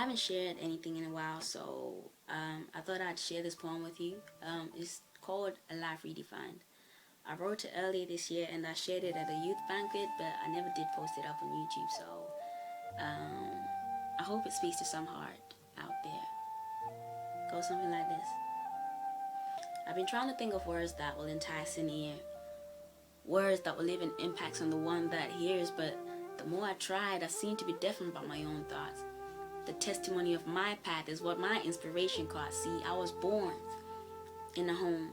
haven't shared anything in a while, so I thought I'd share this poem with you. It's called A Life Redefined. I wrote it earlier this year and I shared it at a youth banquet, but I never did post it up on YouTube, so I hope it speaks to some heart out there. It goes something like this. I've been trying to think of words that will entice an ear, words that will leave an impact on the one that hears, but the more I tried, I seemed to be deafened by my own thoughts. The testimony of my path is what my inspiration caught. See, I was born in a home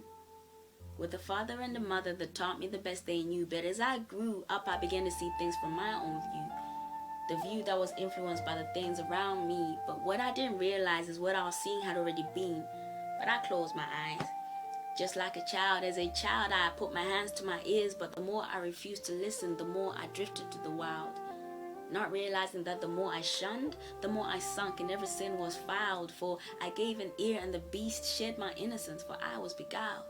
with a father and a mother that taught me the best they knew, but as I grew up, I began to see things from my own view. The view that was influenced by the things around me, but what I didn't realize is what I was seeing had already been. But I closed my eyes. Just like a child, as a child, I put my hands to my ears, but the more I refused to listen, the more I drifted to the wild. Not realizing that the more I shunned, the more I sunk, and every sin was fouled. For I gave an ear, and the beast shed my innocence, for I was beguiled.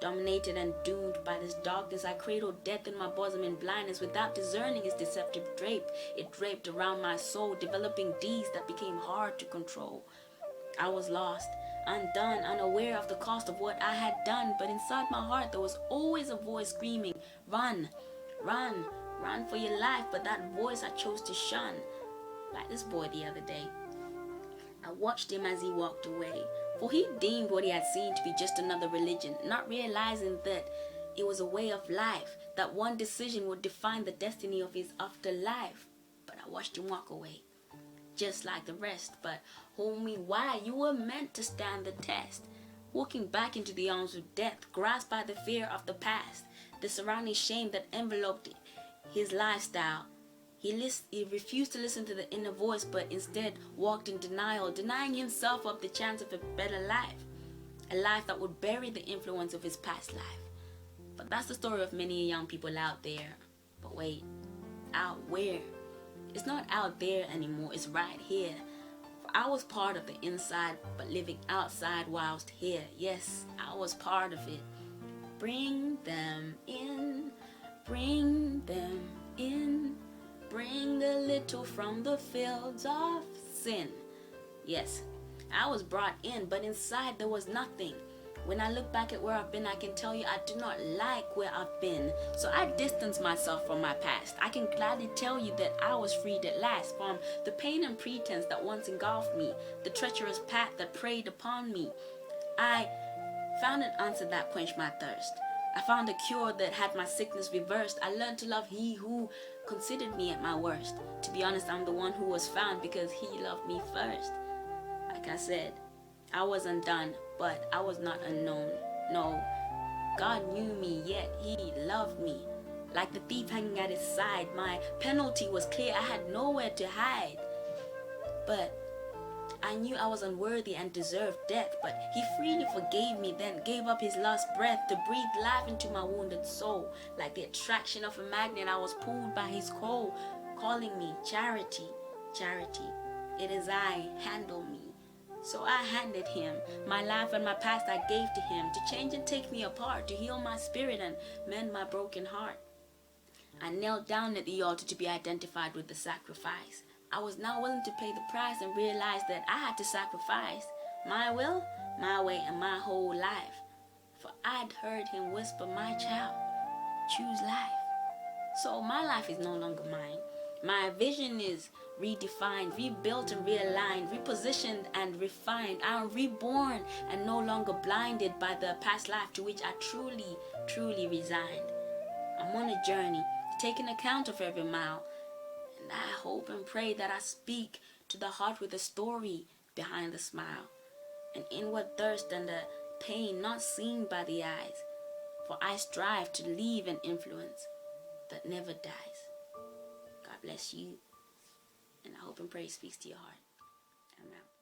Dominated and doomed by this darkness, I cradled death in my bosom in blindness. Without discerning its deceptive drape, it draped around my soul, developing deeds that became hard to control. I was lost, undone, unaware of the cost of what I had done, but inside my heart there was always a voice screaming, run, run, run for your life. But that voice I chose to shun. Like this boy the other day, I watched him as he walked away, for he deemed what he had seen to be just another religion, not realizing that it was a way of life, that one decision would define the destiny of his afterlife. But I watched him walk away, just like the rest. But homie, why? You were meant to stand the test. Walking back into the arms of death, grasped by the fear of the past, the surrounding shame that enveloped his lifestyle. He refused to listen to the inner voice, but instead walked in denial, denying himself of the chance of a better life, a life that would bury the influence of his past life. But that's the story of many young people out there. But wait, out where? It's not out there anymore, it's right here. For I was part of the inside, but living outside whilst here. Yes, I was part of it. Bring them in, bring them in. Bring the little from the fields of sin. Yes, I was brought in, but inside there was nothing. When I look back at where I've been, I can tell you I do not like where I've been. So I distance myself from my past. I can gladly tell you that I was freed at last from the pain and pretense that once engulfed me, the treacherous path that preyed upon me. I found an answer that quenched my thirst. I found a cure that had my sickness reversed. I learned to love he who considered me at my worst. To be honest, I'm the one who was found because he loved me first. Like I said, I was undone, but I was not unknown. No, God knew me, yet he loved me. Like the thief hanging at his side, my penalty was clear. I had nowhere to hide. But I knew I was unworthy and deserved death, but he freely forgave me, then gave up his last breath to breathe life into my wounded soul. Like the attraction of a magnet, I was pulled by his call, calling me, Charity, Charity, it is I, handle me. So I handed him my life and my past. I gave to him to change and take me apart, to heal my spirit and mend my broken heart. I knelt down at the altar to be identified with the sacrifice. I was now willing to pay the price and realized that I had to sacrifice my will, my way, and my whole life. For I'd heard him whisper, my child, choose life. So my life is no longer mine. My vision is redefined, rebuilt and realigned, repositioned and refined. I am reborn and no longer blinded by the past life to which I truly, truly resigned. I'm on a journey, taking account of every mile. And I hope and pray that I speak to the heart with a story behind the smile, an inward thirst and a pain not seen by the eyes. For I strive to leave an influence that never dies. God bless you, and I hope and pray it speaks to your heart. I'm out.